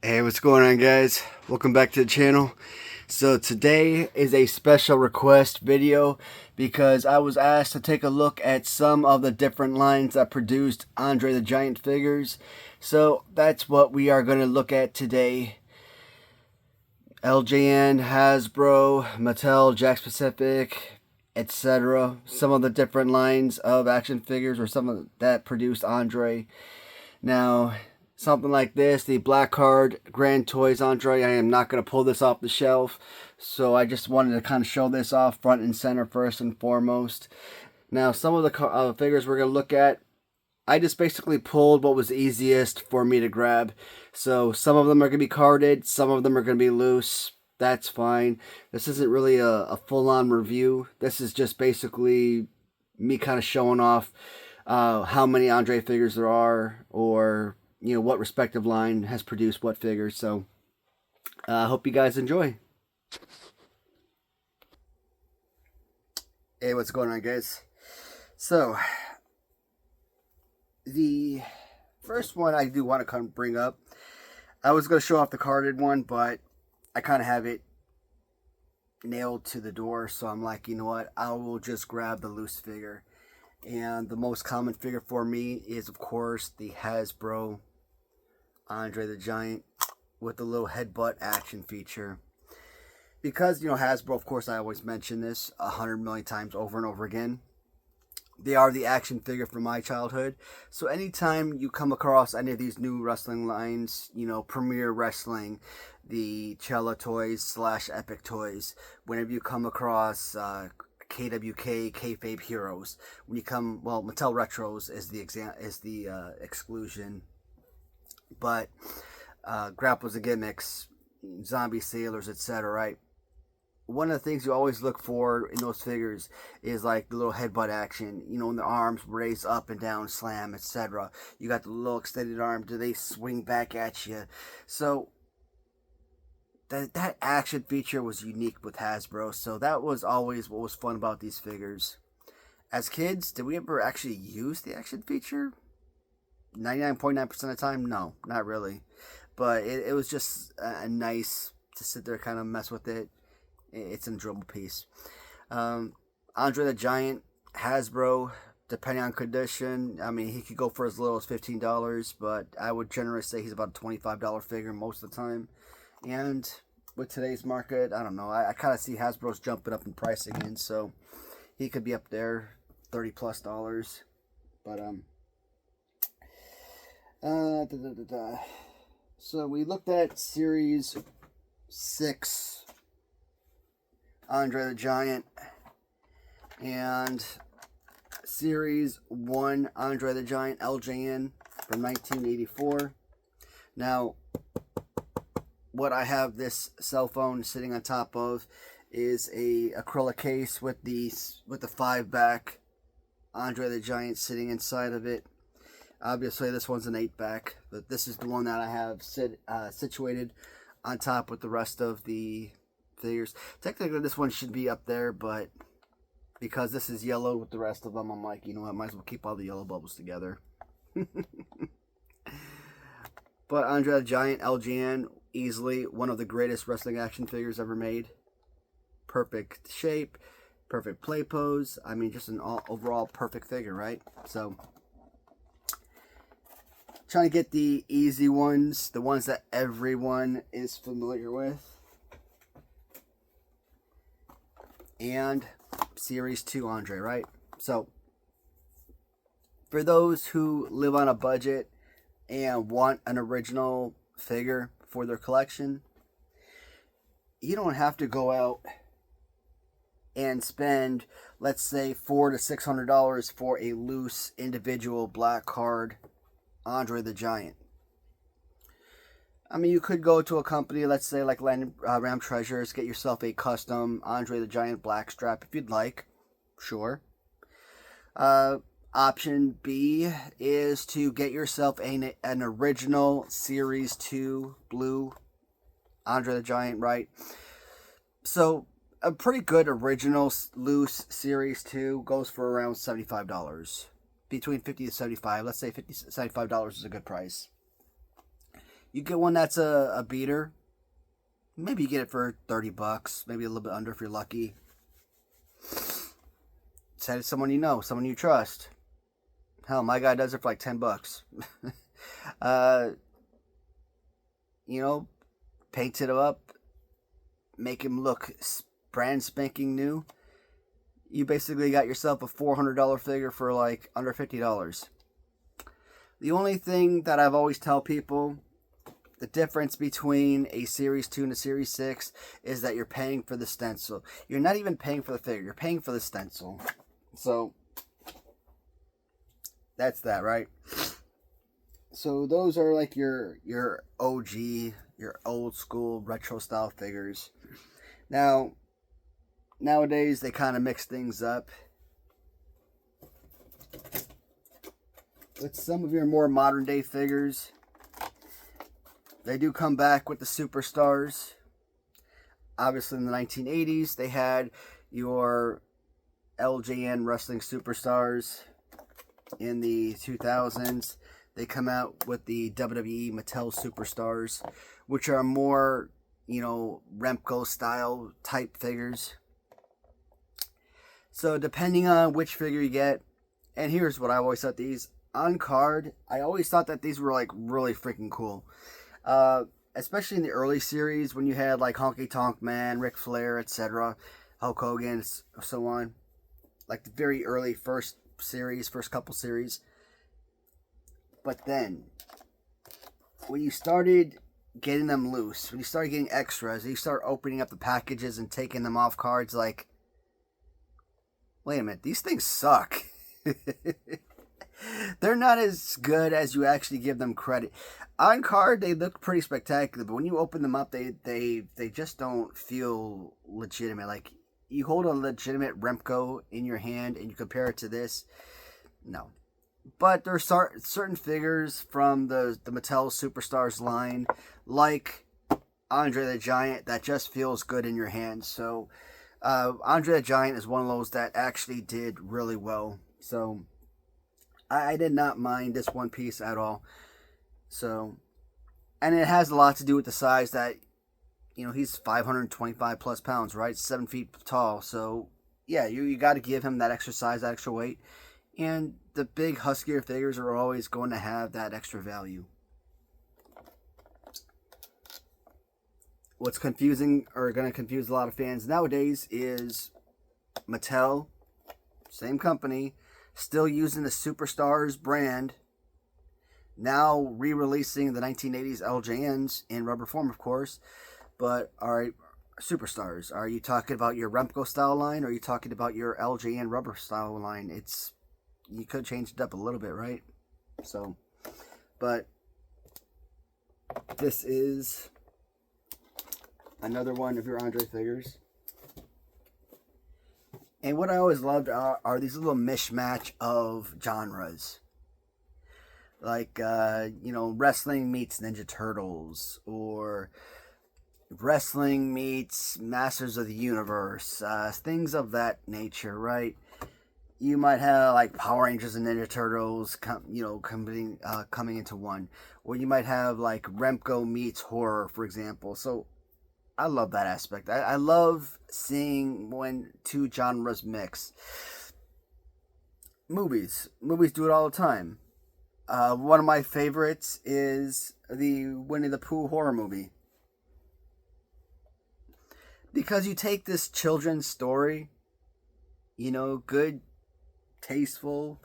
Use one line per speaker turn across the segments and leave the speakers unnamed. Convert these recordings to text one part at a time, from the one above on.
Hey, what's going on, guys? Welcome back to the channel. So today is a special request video because I was asked to take a look at some of the different lines that produced Andre the Giant figures. So that's what we are going to look at today. LJN, Hasbro, Mattel, Jakks Pacific, etc. Some of the different lines of action figures or some of that produced Andre. Now, something like this, the Black Card Grand Toys Andre, I am not going to pull this off the shelf. So I just wanted to kind of show this off front and center first and foremost. Now, some of the figures we're going to look at, I just basically pulled what was easiest for me to grab. So some of them are going to be carded, some of them are going to be loose. That's fine. This isn't really a full-on review. This is just basically me kind of showing off how many Andre figures there are, or what respective line has produced what figures. So I hope you guys enjoy. Hey, what's going on, guys? So the first one I do want to kind of bring up, I was going to show off the carded one, but I kind of have it nailed to the door, so I'm like, you know what, I will just grab the loose figure. And the most common figure for me is, of course, the Hasbro Andre the Giant with the little headbutt action feature. Because, Hasbro, of course, I always mention this 100 million times over and over again. They are the action figure from my childhood. So anytime you come across any of these new wrestling lines, Premier Wrestling, the Cella Toys / Epic Toys, whenever you come across KWK Kayfabe Heroes, when you come, well, Mattel Retros is the exclusion, but Grapples and Gimmicks, Zombie Sailors, etc., right? One of the things you always look for in those figures is like the little headbutt action, when the arms raise up and down, slam, etc. You got the little extended arm, do they swing back at you? So that action feature was unique with Hasbro, so that was always what was fun about these figures. As kids, did we ever actually use the action feature? 99.9% of the time, no, not really. But it was just a nice to sit there, kind of mess with it. It's an enjoyable piece. Andre the Giant, Hasbro, depending on condition, I mean, he could go for as little as $15, but I would generally say he's about a $25 figure most of the time. And with today's market, I don't know, I kind of see Hasbro's jumping up in price again, so he could be up there, $30+. But, so we looked at Series 6 Andre the Giant and Series 1 Andre the Giant LJN from 1984. Now, what I have this cell phone sitting on top of is a acrylic case with the 5-back Andre the Giant sitting inside of it. Obviously, this one's an 8-back, but this is the one that I have situated on top with the rest of the figures. Technically, this one should be up there, but because this is yellow with the rest of them, I'm like, you know what, might as well keep all the yellow bubbles together. But Andre the Giant LGN, easily one of the greatest wrestling action figures ever made. Perfect shape, perfect play pose. I mean, just an overall perfect figure, right? So, trying to get the easy ones, the ones that everyone is familiar with. And Series 2 Andre, right? So, for those who live on a budget and want an original figure for their collection, you don't have to go out and spend, let's say, $400 to $600 for a loose individual black card Andre the Giant. I mean, you could go to a company, let's say like Ram Treasures, get yourself a custom Andre the Giant blackstrap if you'd like. Sure. Option B is to get yourself an original Series 2 blue Andre the Giant, right? So, a pretty good original loose Series 2 goes for around $75. Between $50 to $75. Let's say $75 is a good price. You get one that's a beater. Maybe you get it for $30, maybe a little bit under if you're lucky. Send it to someone you know, someone you trust. Hell, my guy does it for like $10. You know, paint it up, make him look brand spanking new. You basically got yourself a $400 figure for like under $50. The only thing that I've always tell people, the difference between a Series 2 and a Series 6 is that you're paying for the stencil. You're not even paying for the figure, you're paying for the stencil. So, that's that, right? So those are like your OG, your old school retro style figures. Now, nowadays they kind of mix things up with some of your more modern day figures. They do come back with the superstars. Obviously in the 1980s they had your LJN wrestling superstars. In the 2000s they come out with the WWE Mattel superstars, which are more, you know, Remco style type figures. So depending on which figure you get, and here's what I always thought these on card, I always thought that these were like really freaking cool. Especially in the early series when you had like Honky Tonk Man, Ric Flair, etc., Hulk Hogan, so on. Like the very early first couple series. But then, when you started getting them loose, when you started getting extras, you start opening up the packages and taking them off cards, like, wait a minute, these things suck. They're not as good as you actually give them credit. On card, they look pretty spectacular, but when you open them up, they just don't feel legitimate. Like, you hold a legitimate Remco in your hand and you compare it to this, no. But there are certain figures from the Mattel Superstars line, like Andre the Giant, that just feels good in your hand. So, Andre the Giant is one of those that actually did really well. So, I did not mind this one piece at all. So, and it has a lot to do with the size that, you know, he's 525 plus pounds, right? 7 feet tall. So, yeah, you got to give him that extra size, that extra weight. And the big, huskier figures are always going to have that extra value. What's confusing, or going to confuse a lot of fans nowadays, is Mattel, same company, still using the Superstars brand, now re-releasing the 1980s LJNs in rubber form, of course. But, alright, Superstars, are you talking about your Remco style line, or are you talking about your LJN rubber style line? You could change it up a little bit, right? So, but this is another one of your Andre figures. And what I always loved are these little mishmash of genres. Like, you know, wrestling meets Ninja Turtles, or wrestling meets Masters of the Universe, things of that nature, right? You might have like Power Rangers and Ninja Turtles, coming into one, or you might have like Remco meets horror, for example. So I love that aspect. I love seeing when two genres mix. Movies do it all the time. One of my favorites is the Winnie the Pooh horror movie, because you take this children's story, you know, good, tasteful,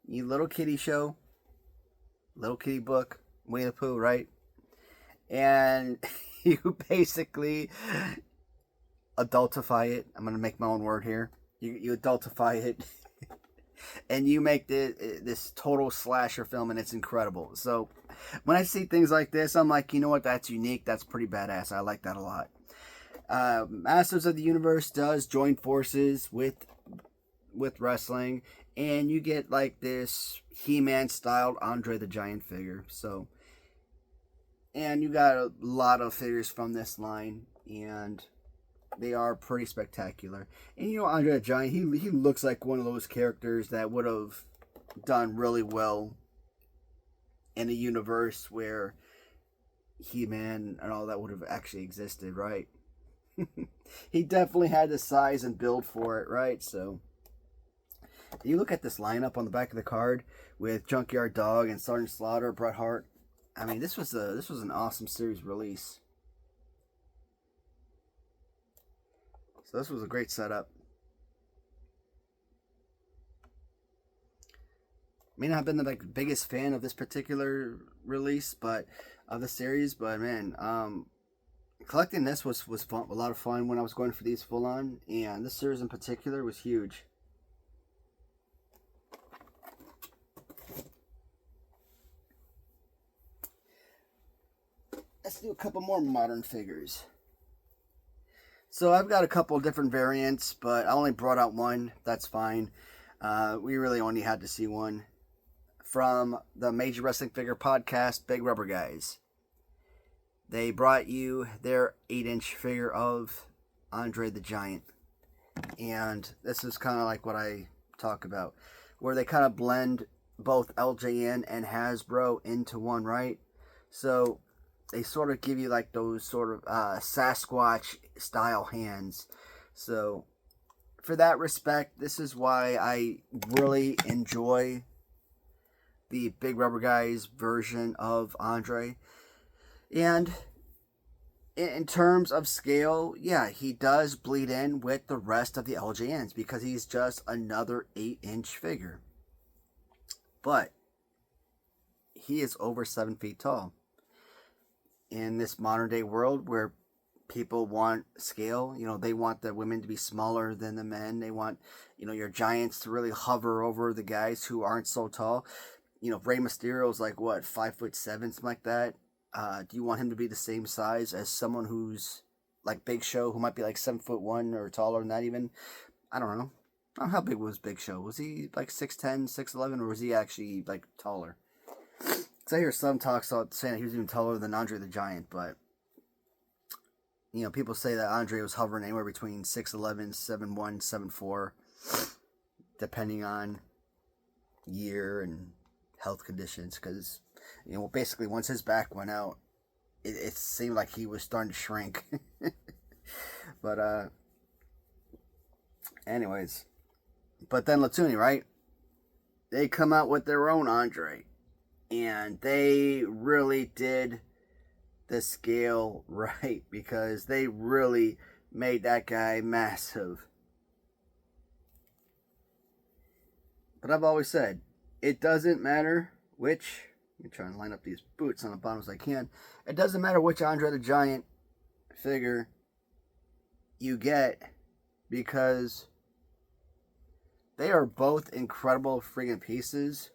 you little kiddie show, little kiddie book, Winnie the Pooh, right? And you basically adultify it. I'm going to make my own word here. You adultify it, and you make this total slasher film, and it's incredible. So when I see things like this, I'm like, you know what, that's unique, that's pretty badass. I like that a lot. Masters of the Universe does join forces with wrestling, and you get like this He-Man styled Andre the Giant figure. So, and you got a lot of figures from this line, and they are pretty spectacular. And you know, Andre the Giant, he looks like one of those characters that would have done really well in a universe where He-Man and all that would have actually existed, right? He definitely had the size and build for it, right? So you look at this lineup on the back of the card with Junkyard Dog and Sergeant Slaughter, Bret Hart. I mean, this was an awesome series release. So this was a great setup. May not have been the biggest fan of this particular release, but of the series, but man, collecting this was fun, a lot of fun when I was going for these full on, and this series in particular was huge. Let's do a couple more modern figures. So I've got a couple different variants, but I only brought out one. That's fine. We really only had to see one. From the Major Wrestling Figure Podcast, Big Rubber Guys. They brought you their 8-inch figure of Andre the Giant. And this is kind of like what I talk about, where they kind of blend both LJN and Hasbro into one, right? So they sort of give you like those sort of Sasquatch style hands. So for that respect, this is why I really enjoy the Big Rubber Guys version of Andre. And in terms of scale, yeah, he does bleed in with the rest of the LJNs because he's just another 8-inch figure. But he is over 7 feet tall. In this modern day world where people want scale, you know, they want the women to be smaller than the men. They want, you know, your giants to really hover over the guys who aren't so tall. You know, Rey Mysterio's like, what, 5'7", something like that? Do you want him to be the same size as someone who's like Big Show, who might be like 7'1" or taller than that even? I don't know. How big was Big Show? Was he like 6'10", 6'11", or was he actually like taller? Because I hear some talks saying he was even taller than Andre the Giant, but you know, people say that Andre was hovering anywhere between 6'11", 7'1", 7'4", depending on year and health conditions, because you know, basically once his back went out, it seemed like he was starting to shrink. But anyways, but then Latoonie, right? They come out with their own Andre, and they really did the scale right, because they really made that guy massive. But I've always said, it doesn't matter which, let me try and line up these boots on the bottom as I can. It doesn't matter which Andre the Giant figure you get, because they are both incredible friggin' pieces.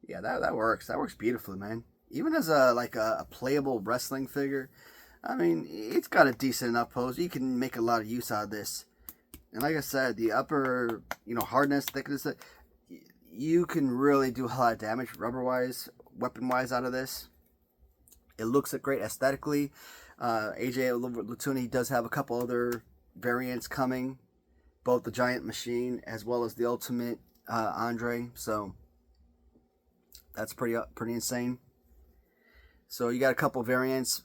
Yeah, that works. That works beautifully, man. Even as a playable wrestling figure, I mean, it's got a decent enough pose. You can make a lot of use out of this. And like I said, the upper, you know, hardness, thickness, you can really do a lot of damage rubber-wise, weapon-wise out of this. It looks great aesthetically. AJ Latoonie does have a couple other variants coming, both the Giant Machine as well as the Ultimate Andre. So that's pretty insane. So you got a couple variants,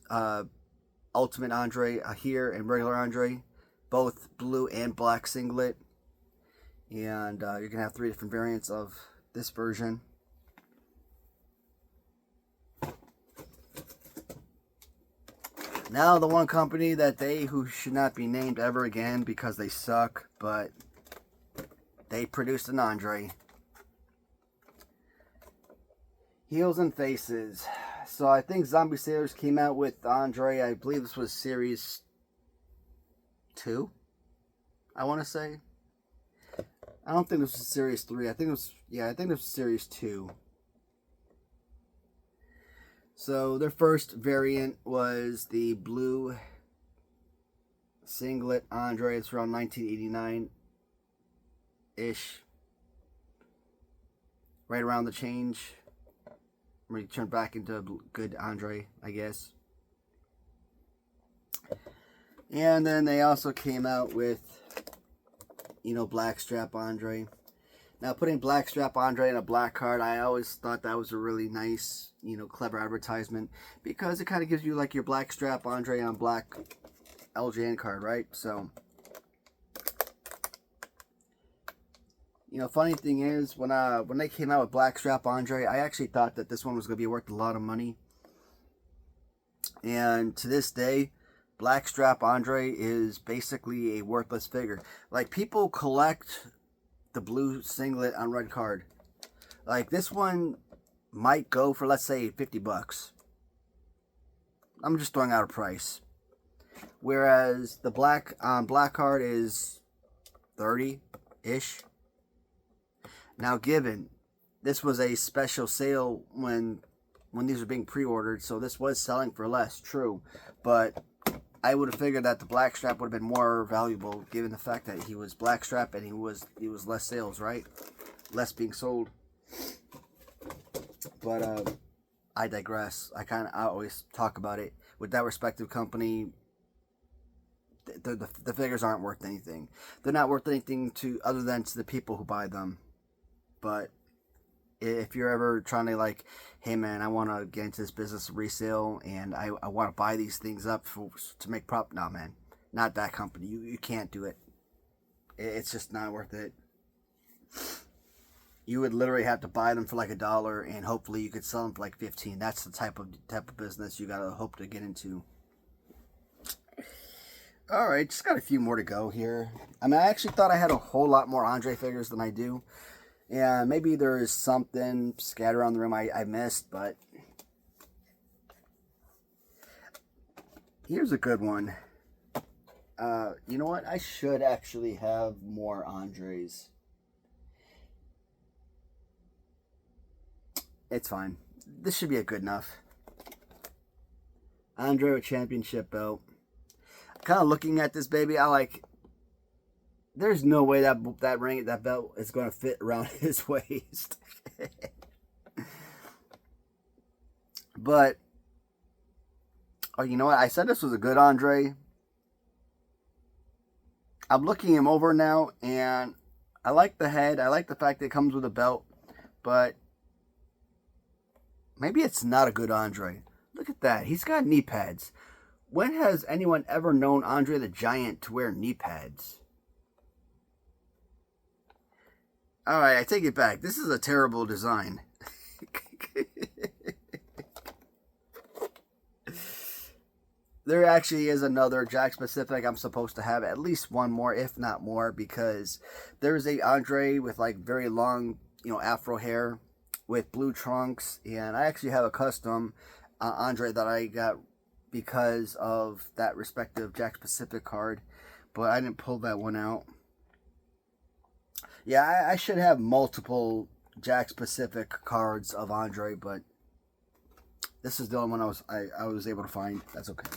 Ultimate Andre here and regular Andre, both blue and black singlet. And you're going to have 3 different variants of this version. Now the one company who should not be named ever again because they suck, but they produced an Andre. Heels and Faces. So I think Zombie Sailors came out with Andre. I believe this was series 2. I want to say. I don't think this was series 3. I think it was, yeah, I think this was series 2. So their first variant was the blue singlet Andre. It's around 1989-ish. Right around the change. He turned back into a good Andre, I guess. And then they also came out with, you know, Blackstrap Andre. Now, putting Blackstrap Andre in a black card, I always thought that was a really nice, you know, clever advertisement, because it kind of gives you like your Blackstrap Andre on black LJN card, right? So, you know, funny thing is, when they came out with Blackstrap Andre, I actually thought that this one was going to be worth a lot of money. And to this day, Blackstrap Andre is basically a worthless figure. Like, people collect the blue singlet on red card. Like, this one might go for, let's say, 50 bucks. I'm just throwing out a price. Whereas the black card is 30-ish. Now, given this was a special sale when these were being pre-ordered, so this was selling for less, true. But I would have figured that the Blackstrap would have been more valuable, given the fact that he was Blackstrap and he was less sales, right? Less being sold. But I digress. I always talk about it. With that respective company, the figures aren't worth anything. They're not worth anything other than to the people who buy them. But if you're ever trying to, like, hey man, I want to get into this business of resale and I want to buy these things up to make profit. Nah, man, not that company. You can't do it. It's just not worth it. You would literally have to buy them for like $1 and hopefully you could sell them for like 15. That's the type of business you gotta hope to get into. All right, just got a few more to go here. I mean, I actually thought I had a whole lot more Andre figures than I do. Yeah, maybe there is something scattered around the room I missed, but here's a good one. You know what? I should actually have more Andres. It's fine. This should be a good enough. Andre with championship belt. Kind of looking at this baby, I like. There's no way that belt is going to fit around his waist. But, oh, you know what? I said this was a good Andre. I'm looking him over now, and I like the head. I like the fact that it comes with a belt. But maybe it's not a good Andre. Look at that. He's got knee pads. When has anyone ever known Andre the Giant to wear knee pads? Alright, I take it back. This is a terrible design. There actually is another Jakks Pacific. I'm supposed to have at least one more, if not more, because there's a Andre with like very long, you know, afro hair with blue trunks, and I actually have a custom Andre that I got because of that respective Jakks Pacific card, but I didn't pull that one out. Yeah, I should have multiple Jakks Pacific cards of Andre, but this is the only one I was able to find. That's okay.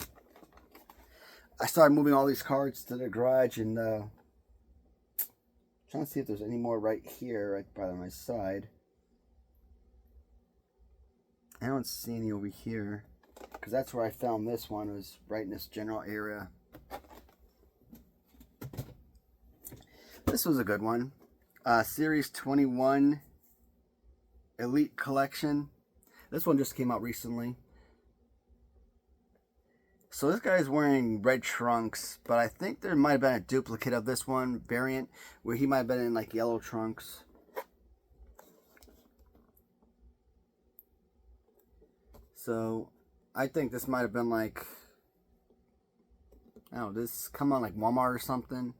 I started moving all these cards to the garage and trying to see if there's any more right here, right by my side. I don't see any over here, because that's where I found this one, was right in this general area. This was a good one. Series 21 Elite Collection. This one just came out recently. So this guy's wearing red trunks, but I think there might have been a duplicate of this one variant where he might have been in like yellow trunks. So I think this might have been like, I don't know, this come on like Walmart or something.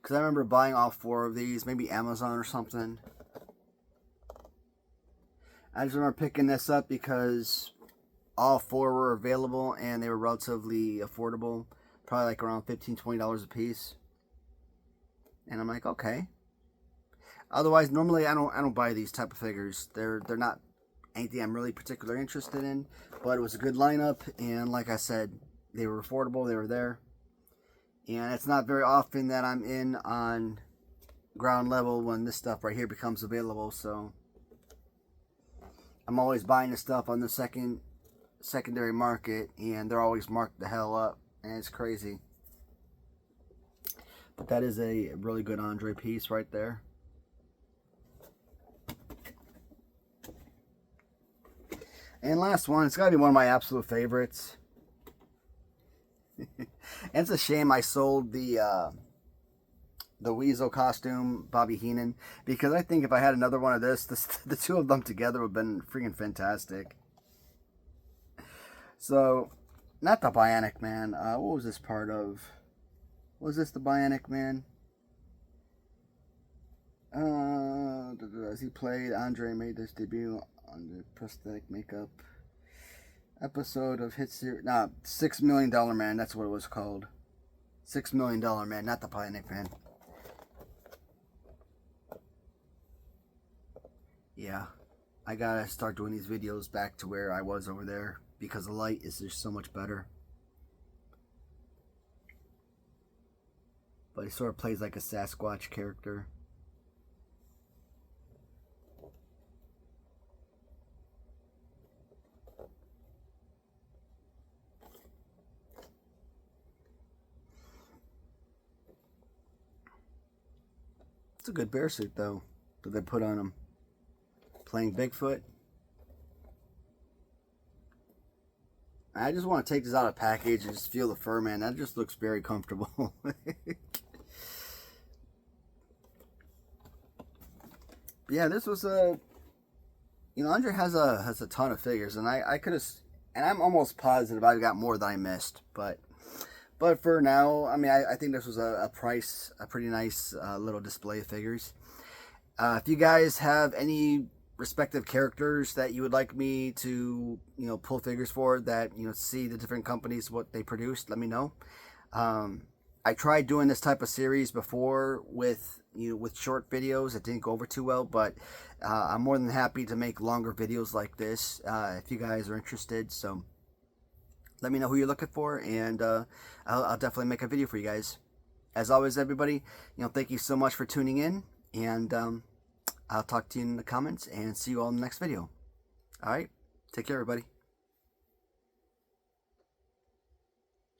Because I remember buying all 4 of these, maybe Amazon or something. I just remember picking this up because all 4 were available and they were relatively affordable. Probably like around $15, $20 a piece. And I'm like, okay. Otherwise, normally I don't buy these type of figures. They're not anything I'm really particularly interested in. But it was a good lineup, and like I said, they were affordable, they were there. And it's not very often that I'm in on ground level when this stuff right here becomes available, so I'm always buying the stuff on the secondary market, and they're always marked the hell up, and it's crazy. But that is a really good Andre piece right there. And last one, it's got to be one of my absolute favorites. And it's a shame I sold the Weasel costume, Bobby Heenan, because I think if I had another one of this, the two of them together would have been freaking fantastic. So, not the Bionic Man. What was this part of? Was this the Bionic Man? As he played, Andre made this debut on the prosthetic makeup episode of hit series. Nah, $6 Million Man. That's what it was called. $6 Million Man, not the Bionic Man. Yeah, I gotta start doing these videos back to where I was over there because the light is just so much better. But he sort of plays like a Sasquatch character. It's a good bear suit though that they put on him. Playing Bigfoot. I just want to take this out of the package and just feel the fur, man. That just looks very comfortable. Yeah, this was a... You know, Andre has a ton of figures, and I could have... And I'm almost positive I got more than I missed, but for now, I mean, I think this was a pretty nice little display of figures. If you guys have any respective characters that you would like me to, you know, pull figures for, that, you know, see the different companies, what they produced, let me know. I tried doing this type of series before with, you know, with short videos. It didn't go over too well, but I'm more than happy to make longer videos like this if you guys are interested. So let me know who you're looking for, and I'll definitely make a video for you guys. As always, everybody, you know, thank you so much for tuning in, and I'll talk to you in the comments and see you all in the next video. All right, take care, everybody.